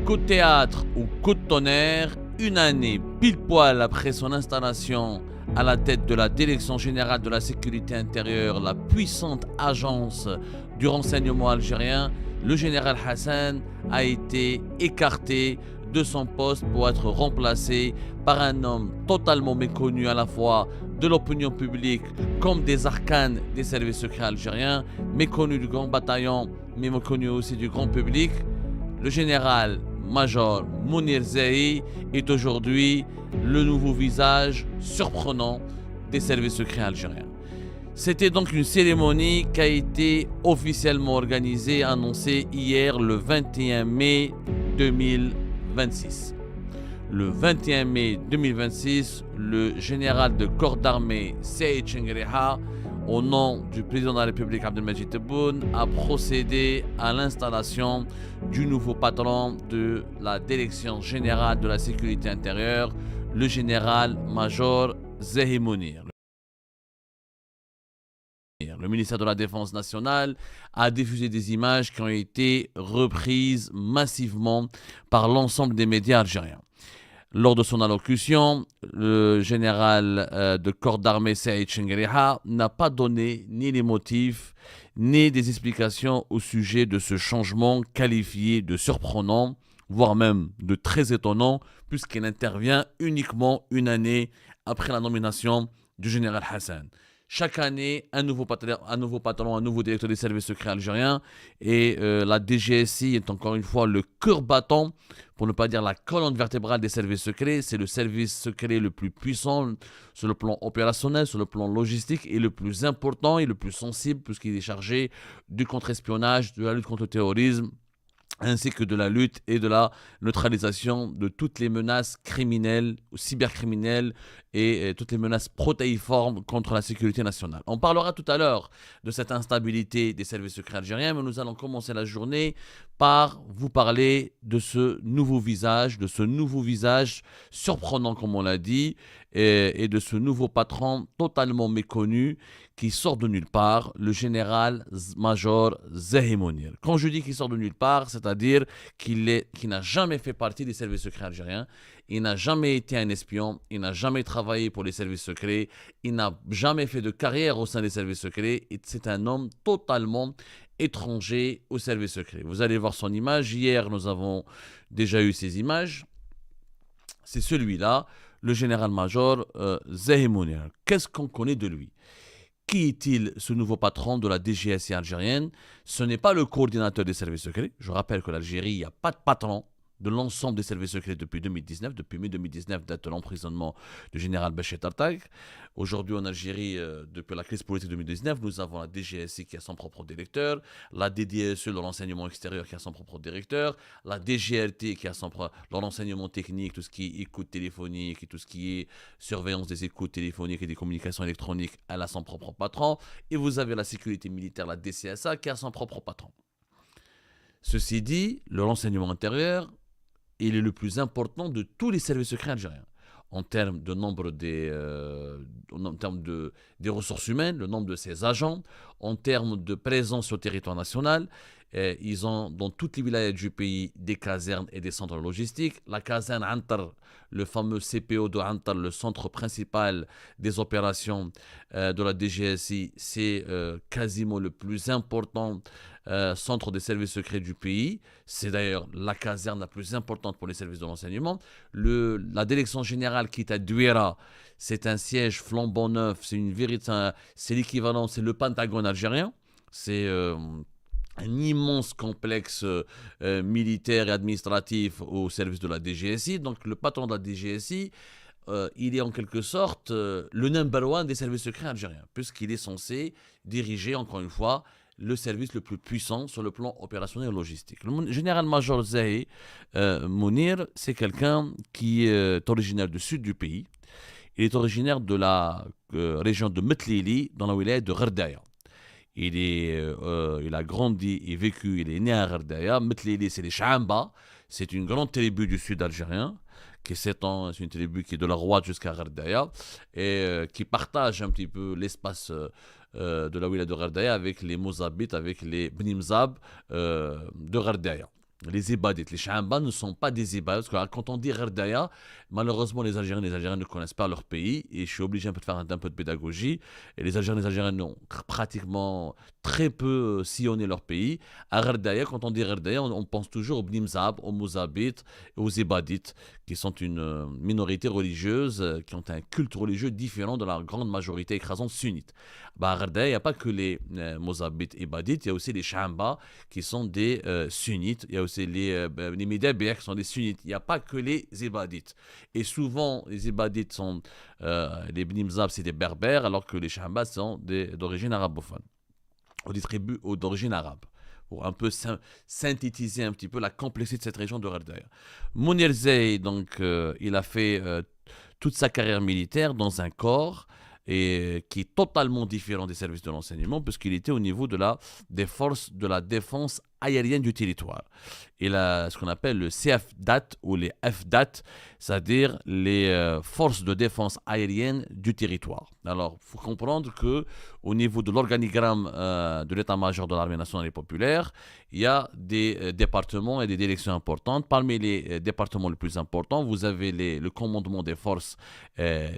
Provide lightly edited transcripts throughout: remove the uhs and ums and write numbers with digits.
Coup de théâtre ou coup de tonnerre, une année pile poil après son installation à la tête de la Direction générale de la sécurité intérieure, la puissante agence du renseignement algérien, le général Hassan a été écarté de son poste pour être remplacé par un homme totalement méconnu à la fois de l'opinion publique comme des arcanes des services secrets algériens, méconnu du grand bataillon, mais méconnu aussi du grand public. Le général-major Mounir Zehi est aujourd'hui le nouveau visage surprenant des services secrets algériens. C'était donc une cérémonie qui a été officiellement organisée, annoncée hier le 21 mai 2026. Le 21 mai 2026, le général de corps d'armée Saïd Chengriha, au nom du président de la République Abdelmajid Tebboune, a procédé à l'installation du nouveau patron de la Direction générale de la sécurité intérieure, le général-major Zehi Mounir. Le ministère de la Défense nationale a diffusé des images qui ont été reprises massivement par l'ensemble des médias algériens. Lors de son allocution, le général de corps d'armée Saïd Chengriha n'a pas donné ni les motifs ni des explications au sujet de ce changement qualifié de surprenant, voire même de très étonnant, puisqu'il intervient uniquement une année après la nomination du général Hassan. Chaque année, un nouveau patron, un nouveau directeur des services secrets algériens. Et la DGSI est encore une fois le cœur battant, pour ne pas dire la colonne vertébrale des services secrets. C'est le service secret le plus puissant sur le plan opérationnel, sur le plan logistique, et le plus important et le plus sensible, puisqu'il est chargé du contre-espionnage, de la lutte contre le terrorisme, ainsi que de la lutte et de la neutralisation de toutes les menaces criminelles, cybercriminelles et toutes les menaces protéiformes contre la sécurité nationale. On parlera tout à l'heure de cette instabilité des services secrets algériens, mais nous allons commencer la journée par vous parler de ce nouveau visage surprenant comme on l'a dit, et de ce nouveau patron totalement méconnu qui sort de nulle part, le général-major Zehi Mounir. Quand je dis qu'il sort de nulle part, c'est-à-dire qu'il n'a jamais fait partie des services secrets algériens, il n'a jamais été un espion, il n'a jamais travaillé pour les services secrets, il n'a jamais fait de carrière au sein des services secrets, et c'est un homme totalement étranger aux services secrets. Vous allez voir son image, hier nous avons déjà eu ces images, c'est celui-là, le général-major Zehi Mounir. Qu'est-ce qu'on connaît de lui ? Qui est-il, ce nouveau patron de la DGSI algérienne ? Ce n'est pas le coordinateur des services secrets. Je rappelle que l'Algérie, il n'y a pas de patron de l'ensemble des services secrets depuis 2019. Depuis mai 2019, date de l'emprisonnement du général Béchir Tartag. Aujourd'hui, en Algérie, depuis la crise politique de 2019, nous avons la DGSI qui a son propre directeur, la DDSE, le renseignement extérieur, qui a son propre directeur, la DGRT qui a son propre renseignement technique, tout ce qui est écoute téléphonique et tout ce qui est surveillance des écoutes téléphoniques et des communications électroniques, elle a son propre patron. Et vous avez la sécurité militaire, la DCSA, qui a son propre patron. Ceci dit, le renseignement intérieur, il est le plus important de tous les services secrets algériens. En termes de nombre des ressources humaines, le nombre de ses agents, en termes de présence sur le territoire national. Ils ont dans toutes les villages du pays des casernes et des centres logistiques. La caserne Antar, le fameux CPO de Antar, le centre principal des opérations de la DGSI, c'est quasiment le plus important centre des services secrets du pays. C'est d'ailleurs la caserne la plus importante pour les services de renseignement. La direction générale qui est à Douira, c'est un siège flambant neuf, c'est l'équivalent, c'est le Pentagone algérien. C'est un immense complexe militaire et administratif au service de la DGSI. Donc le patron de la DGSI, il est en quelque sorte le number one des services secrets algériens, puisqu'il est censé diriger, encore une fois, le service le plus puissant sur le plan opérationnel et logistique. Le général-major Zehi Mounir, c'est quelqu'un qui est originaire du sud du pays. Il est originaire de la région de Metlili, dans la wilaya de Gherdaya. Il a grandi et vécu, il est né à Gherdaya. Metlili, c'est les Chamba, c'est une grande tribu du sud algérien, qui s'étend, c'est une tribu qui est de la Roide jusqu'à Gherdaya, et qui partage un petit peu l'espace de la wilaya de Gherdaya avec les Mozabites, avec les Bnimzab de Gherdaya. les Ibadites. Les Chambas ne sont pas des Ibadites. Parce que quand on dit Gerdaya, malheureusement, les Algériens ne connaissent pas leur pays. Et je suis obligé un peu de faire un peu de pédagogie. Et les Algériens n'ont pratiquement très peu sillonné leur pays. À Gerdaya, quand on dit Gerdaya, on pense toujours aux Bnimzab, aux Mouzabites, aux Ibadites, qui sont une minorité religieuse, qui ont un culte religieux différent de la grande majorité écrasante sunnite. Bah, à Gerdaya, il n'y a pas que les Mouzabites Ibadites, il y a aussi les Chambas qui sont des sunnites. Il y a aussi les Médabères qui sont des sunnites. Il n'y a pas que les Ibadites. Et souvent, les Ibadites sont, les Bnimzab, c'est des Berbères, alors que les Chambas sont d'origine arabophone, ou des tribus d'origine arabe. Pour un peu synthétiser un petit peu la complexité de cette région de Gerdaya. Mounir Zey, donc, il a fait toute sa carrière militaire dans un corps et qui est totalement différent des services de renseignement puisqu'il était au niveau des forces de la défense aérienne du territoire. Il a ce qu'on appelle le CFDAT ou les FDAT, c'est-à-dire les forces de défense aérienne du territoire. Alors, il faut comprendre que au niveau de l'organigramme de l'état-major de l'armée nationale et populaire, il y a des départements et des directions importantes. Parmi les départements les plus importants, vous avez le commandement des forces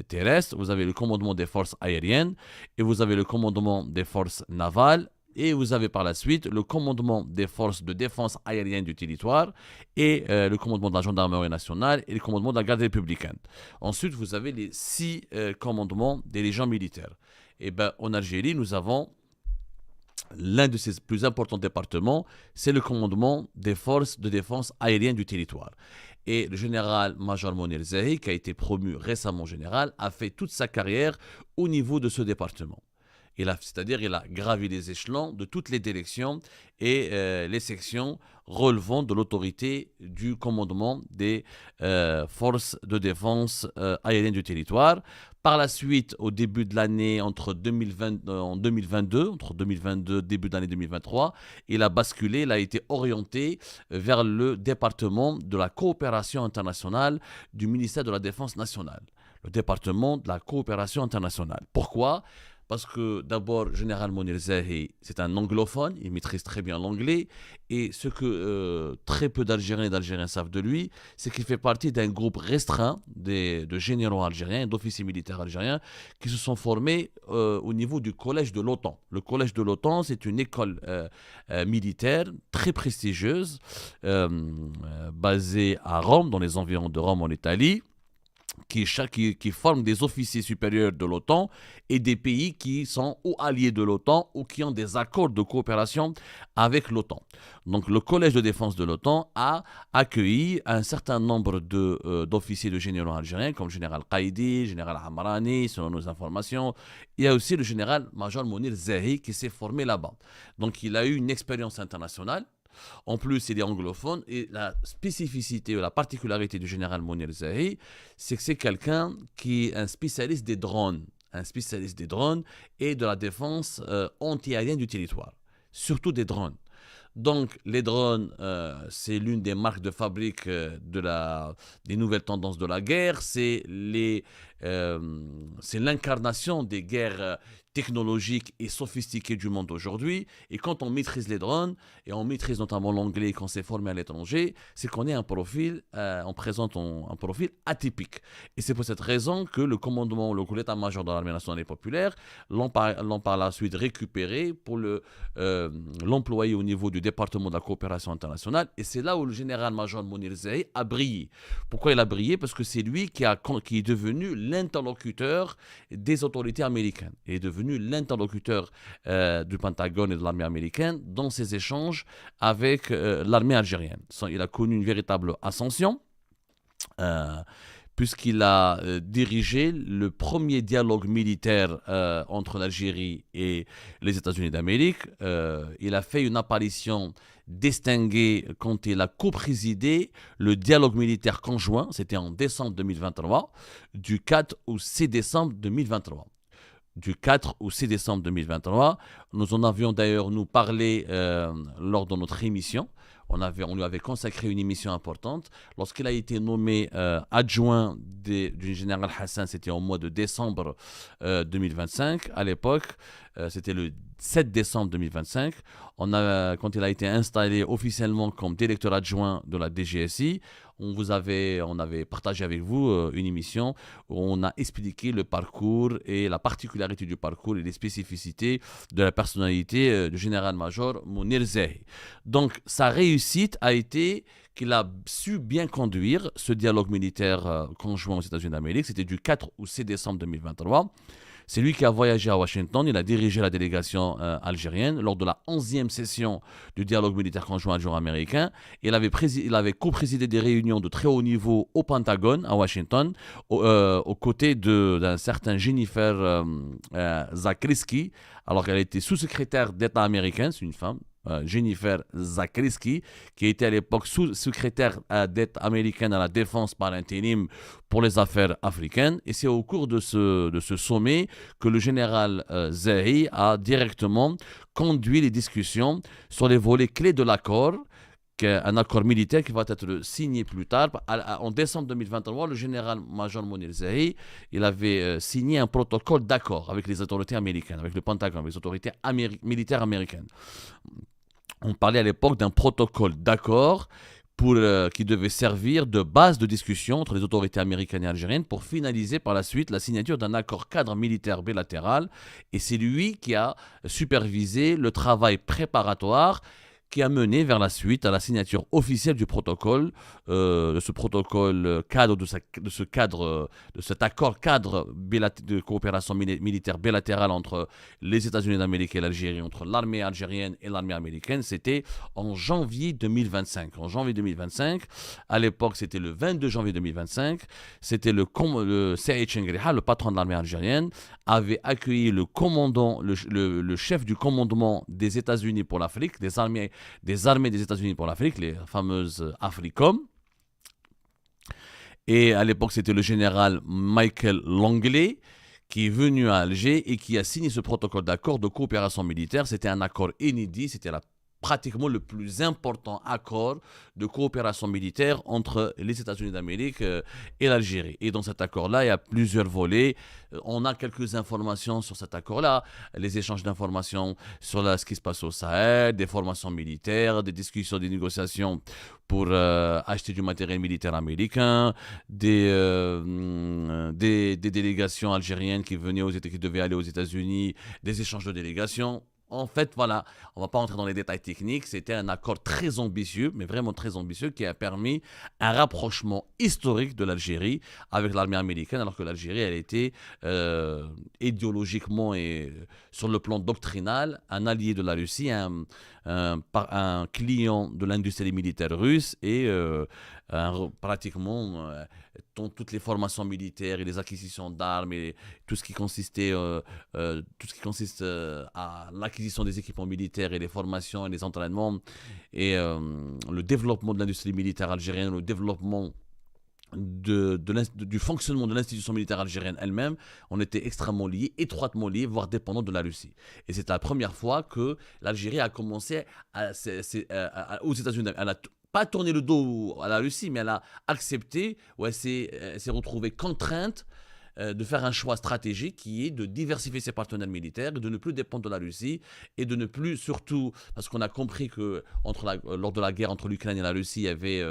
terrestres, vous avez le commandement des forces aériennes et vous avez le commandement des forces navales. Et vous avez par la suite le commandement des forces de défense aérienne du territoire et le commandement de la gendarmerie nationale et le commandement de la garde républicaine. Ensuite, vous avez les 6 commandements des légions militaires. Et ben, en Algérie, nous avons l'un de ses plus importants départements, c'est le commandement des forces de défense aérienne du territoire. Et le général-major Mounir Zehi, qui a été promu récemment général, a fait toute sa carrière au niveau de ce département. C'est-à-dire il a gravi les échelons de toutes les directions et les sections relevant de l'autorité du commandement des forces de défense aérienne du territoire. Par la suite, au début de l'année, entre 2022, début d'année 2023, il a basculé, il a été orienté vers le département de la coopération internationale du ministère de la Défense nationale. Le département de la coopération internationale. Pourquoi ? Parce que d'abord, Général Mounir Zehi, c'est un anglophone, il maîtrise très bien l'anglais. Et ce que très peu d'Algériens et d'Algériens savent de lui, c'est qu'il fait partie d'un groupe restreint de généraux algériens, d'officiers militaires algériens, qui se sont formés au niveau du collège de l'OTAN. Le collège de l'OTAN, c'est une école militaire très prestigieuse, basée à Rome, dans les environs de Rome en Italie. Qui forment des officiers supérieurs de l'OTAN et des pays qui sont ou alliés de l'OTAN ou qui ont des accords de coopération avec l'OTAN. Donc le collège de défense de l'OTAN a accueilli un certain nombre d'officiers de généraux algériens comme le général Qaïdi, le général Hamrani, selon nos informations. Il y a aussi le général-major Mounir Zehi qui s'est formé là-bas. Donc il a eu une expérience internationale. En plus, il est anglophone et la spécificité ou la particularité du général Mounir Zehi, c'est que c'est quelqu'un qui est un spécialiste des drones et de la défense anti-aérienne du territoire, surtout des drones. Donc, les drones, c'est l'une des marques de fabrique des nouvelles tendances de la guerre. C'est l'incarnation des guerres technologiques et sophistiquées du monde aujourd'hui. Et quand on maîtrise les drones, et on maîtrise notamment l'anglais quand c'est formé à l'étranger, c'est qu'on est on présente un profil atypique. Et c'est pour cette raison que le commandement, l'état-major de l'armée nationale et populaire l'ont par la suite récupéré pour l'employer au niveau du département de la coopération internationale. Et c'est là où le général-major Mounir Zehi a brillé. Pourquoi il a brillé ? Parce que c'est lui qui est devenu l'interlocuteur des autorités américaines. Il est devenu l'interlocuteur du Pentagone et de l'armée américaine dans ses échanges avec l'armée algérienne. Il a connu une véritable ascension. Puisqu'il a dirigé le premier dialogue militaire entre l'Algérie et les États-Unis d'Amérique. Il a fait une apparition distinguée quand il a co-présidé le dialogue militaire conjoint, c'était en décembre 2023, du 4 au 6 décembre 2023. Du 4 au 6 décembre 2023. Nous en avions d'ailleurs parlé lors de notre émission. On lui avait consacré une émission importante. Lorsqu'il a été nommé adjoint du général Hassan, c'était au mois de décembre 2025. À l'époque, c'était le 7 décembre 2025. Quand il a été installé officiellement comme directeur adjoint de la DGSI, on avait partagé avec vous une émission où on a expliqué le parcours et la particularité du parcours et les spécificités de la personnalité du général-major Mounir Zehi. Donc, sa réussite a été qu'il a su bien conduire ce dialogue militaire conjoint aux États-Unis d'Amérique. C'était du 4 au 6 décembre 2023. C'est lui qui a voyagé à Washington, il a dirigé la délégation algérienne lors de la 11e session du dialogue militaire conjoint algéro-américain. Il avait co-présidé des réunions de très haut niveau au Pentagone, à Washington, aux côtés d'un certain Jennifer Zakriski, alors qu'elle était sous-secrétaire d'État américaine, c'est une femme. Jennifer Zakriski, qui était à l'époque sous-secrétaire d'État américaine à la défense par intérim pour les affaires africaines. Et c'est au cours de ce sommet que le général Zehi a directement conduit les discussions sur les volets clés de l'accord, un accord militaire qui va être signé plus tard. En décembre 2023, le général-major Mounir Zehi, il avait signé un protocole d'accord avec les autorités américaines, avec le Pentagone, avec les autorités militaires américaines. On parlait à l'époque d'un protocole d'accord qui devait servir de base de discussion entre les autorités américaines et algériennes pour finaliser par la suite la signature d'un accord cadre militaire bilatéral. Et c'est lui qui a supervisé le travail préparatoire qui a mené vers la suite à la signature officielle du protocole, de ce protocole cadre, de cet accord cadre de coopération militaire bilatérale entre les États-Unis d'Amérique et l'Algérie, entre l'armée algérienne et l'armée américaine. C'était en janvier 2025. En janvier 2025, à l'époque, c'était le 22 janvier 2025, c'était le Saïd Chengriha, le patron de l'armée algérienne, avait accueilli le commandant, le chef du commandement des États-Unis pour l'Afrique, des armées des États-Unis pour l'Afrique, les fameuses AFRICOM. Et à l'époque, c'était le général Michael Langley qui est venu à Alger et qui a signé ce protocole d'accord de coopération militaire. C'était un accord inédit, c'était pratiquement le plus important accord de coopération militaire entre les États-Unis d'Amérique et l'Algérie. Et dans cet accord-là, il y a plusieurs volets. On a quelques informations sur cet accord-là, les échanges d'informations sur ce qui se passe au Sahel, des formations militaires, des discussions, des négociations pour acheter du matériel militaire américain, des délégations algériennes qui devaient aller aux États-Unis, des échanges de délégations. En fait, voilà, on ne va pas entrer dans les détails techniques. C'était un accord très ambitieux, mais vraiment très ambitieux, qui a permis un rapprochement historique de l'Algérie avec l'armée américaine, alors que l'Algérie, elle était idéologiquement et sur le plan doctrinal un allié de la Russie, un client de l'industrie militaire russe et pratiquement dans toutes les formations militaires et les acquisitions d'armes et tout ce qui consiste à l'acquisition des équipements militaires et les formations et les entraînements et le développement de l'industrie militaire algérienne, le développement du fonctionnement de l'institution militaire algérienne elle-même, on était extrêmement liés, étroitement liés, voire dépendants de la Russie. Et c'est la première fois que l'Algérie a commencé aux États-Unis. Elle n'a pas tourné le dos à la Russie, mais elle a accepté, ou elle s'est retrouvée contrainte de faire un choix stratégique qui est de diversifier ses partenaires militaires, de ne plus dépendre de la Russie et de ne plus, surtout, parce qu'on a compris que lors de la guerre entre l'Ukraine et la Russie, il y avait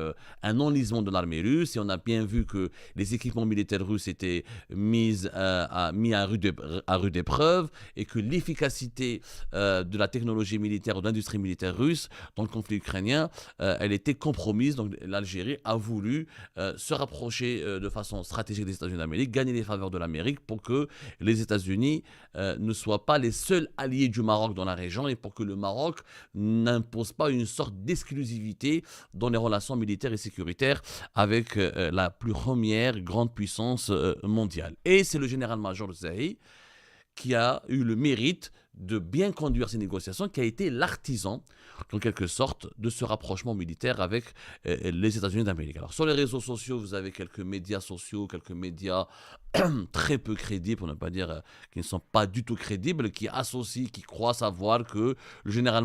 un enlisement de l'armée russe et on a bien vu que les équipements militaires russes étaient mis à rude épreuve et que l'efficacité de la technologie militaire ou de l'industrie militaire russe dans le conflit ukrainien, elle était compromise. Donc l'Algérie a voulu se rapprocher de façon stratégique des États-Unis d'Amérique, gagner les faveurs de l'Amérique pour que les États-Unis ne soient pas les seuls alliés du Maroc dans la région et pour que le Maroc n'impose pas une sorte d'exclusivité dans les relations militaires et sécuritaires avec la plus première grande puissance mondiale. Et c'est le général-major Zehi qui a eu le mérite de bien conduire ces négociations, qui a été l'artisan, en quelque sorte, de ce rapprochement militaire avec les États-Unis d'Amérique. Alors, sur les réseaux sociaux, vous avez quelques médias sociaux, quelques médias très peu crédibles, pour ne pas dire qui ne sont pas du tout crédibles, qui associent, qui croient savoir que le général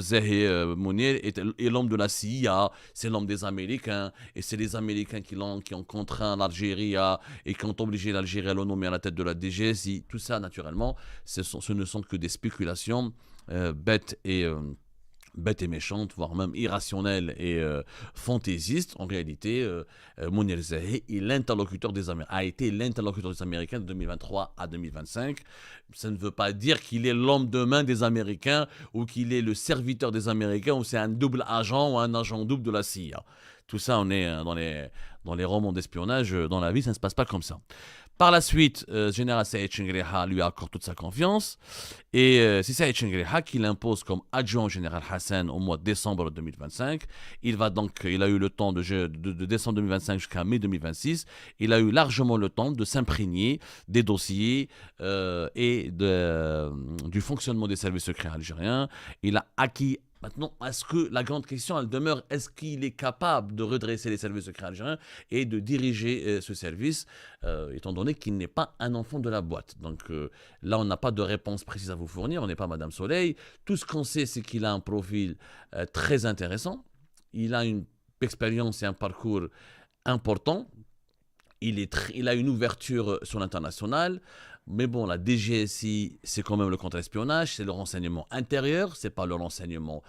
Zehi Mounir est l'homme de la CIA, c'est l'homme des Américains, et c'est les Américains qui ont contraint l'Algérie et qui ont obligé l'Algérie à le nommer à la tête de la DGSI. Tout ça, naturellement, ce ne sont que que des spéculations bêtes et méchante, voire même irrationnelle et fantaisiste. En réalité, Mounir Zahi a été l'interlocuteur des Américains de 2023 à 2025. Ça ne veut pas dire qu'il est l'homme de main des Américains ou qu'il est le serviteur des Américains ou c'est un double agent ou un agent double de la CIA. Tout ça, on est dans les romans d'espionnage. Dans la vie, ça ne se passe pas comme ça. Par la suite, général Saïd Chengriha lui accorde toute sa confiance. Et c'est Saïd Chengriha qui l'impose comme adjoint au général Hassan au mois de décembre 2025. Il a eu le temps de décembre 2025 jusqu'à mai 2026. Il a eu largement le temps de s'imprégner des dossiers et du fonctionnement des services secrets algériens. Il a acquis. Maintenant, la grande question, elle demeure, est-ce qu'il est capable de redresser les services secrets algériens et de diriger ce service, étant donné qu'il n'est pas un enfant de la boîte. Donc là, on n'a pas de réponse précise à vous fournir, on n'est pas Madame Soleil. Tout ce qu'on sait, c'est qu'il a un profil très intéressant, il a une expérience et un parcours important, il a une ouverture sur l'international. Mais bon, la DGSI, c'est quand même le contre-espionnage, c'est le renseignement intérieur, c'est pas le renseignement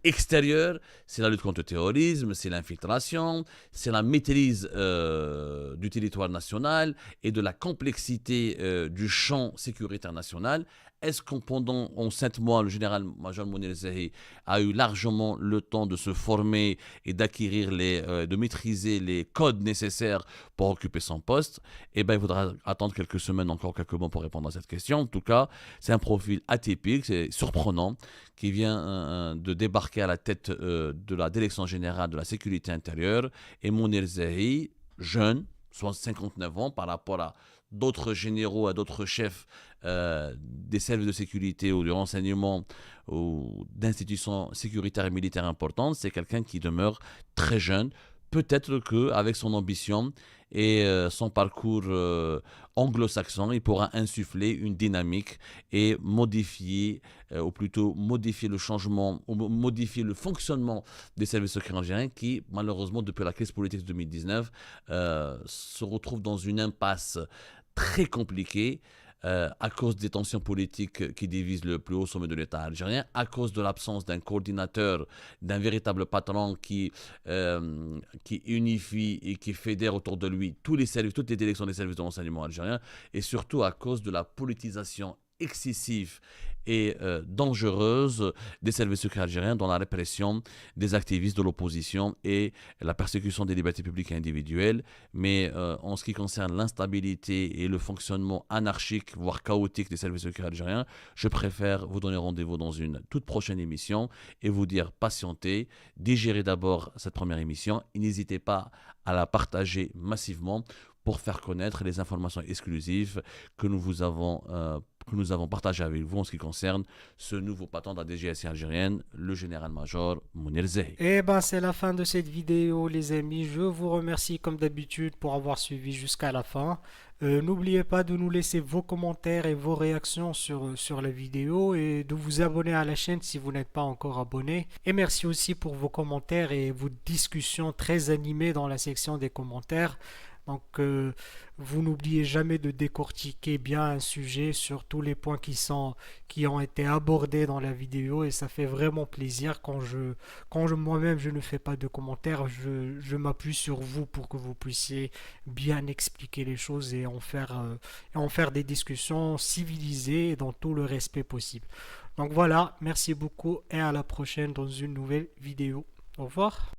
extérieur, c'est la lutte contre le terrorisme, c'est l'infiltration, c'est la maîtrise du territoire national et de la complexité du champ sécuritaire national. Est-ce qu'en pendant 7 mois, le général-major Mounir Zahi a eu largement le temps de se former et d'acquérir de maîtriser les codes nécessaires pour occuper son poste? Eh bien, il faudra attendre quelques semaines, encore quelques mois pour répondre à cette question. En tout cas, c'est un profil atypique, c'est surprenant, qui vient de débarquer à la tête de la direction générale de la sécurité intérieure. Et Mounir Zahi, jeune, soit 59 ans, par rapport à d'autres généraux, à d'autres chefs des services de sécurité ou du renseignement ou d'institutions sécuritaires et militaires importantes, c'est quelqu'un qui demeure très jeune. Peut-être qu'avec son ambition et son parcours anglo-saxon, il pourra insuffler une dynamique et modifier, ou plutôt modifier le changement, ou modifier le fonctionnement des services secrets algériens qui, malheureusement, depuis la crise politique de 2019, se retrouvent dans une impasse très compliquée à cause des tensions politiques qui divisent le plus haut sommet de l'État algérien, à cause de l'absence d'un coordinateur, d'un véritable patron qui unifie et qui fédère autour de lui tous les services, toutes les directions des services de renseignement algériens, et surtout à cause de la politisation excessive et dangereuse des services secrets algériens dans la répression des activistes de l'opposition et la persécution des libertés publiques et individuelles. Mais en ce qui concerne l'instabilité et le fonctionnement anarchique, voire chaotique des services secrets algériens, je préfère vous donner rendez-vous dans une toute prochaine émission et vous dire patientez, digérez d'abord cette première émission et n'hésitez pas à la partager massivement pour faire connaître les informations exclusives que nous avons partagées avec vous en ce qui concerne ce nouveau patron de la DGSI algérienne, le général-major Mounir Zahi. Eh ben, c'est la fin de cette vidéo, les amis. Je vous remercie comme d'habitude pour avoir suivi jusqu'à la fin. N'oubliez pas de nous laisser vos commentaires et vos réactions sur la vidéo et de vous abonner à la chaîne si vous n'êtes pas encore abonné. Et merci aussi pour vos commentaires et vos discussions très animées dans la section des commentaires. Donc, vous n'oubliez jamais de décortiquer bien un sujet sur tous les points qui ont été abordés dans la vidéo et ça fait vraiment plaisir moi-même je ne fais pas de commentaires, je m'appuie sur vous pour que vous puissiez bien expliquer les choses et en faire des discussions civilisées et dans tout le respect possible. Donc voilà, merci beaucoup et à la prochaine dans une nouvelle vidéo. Au revoir.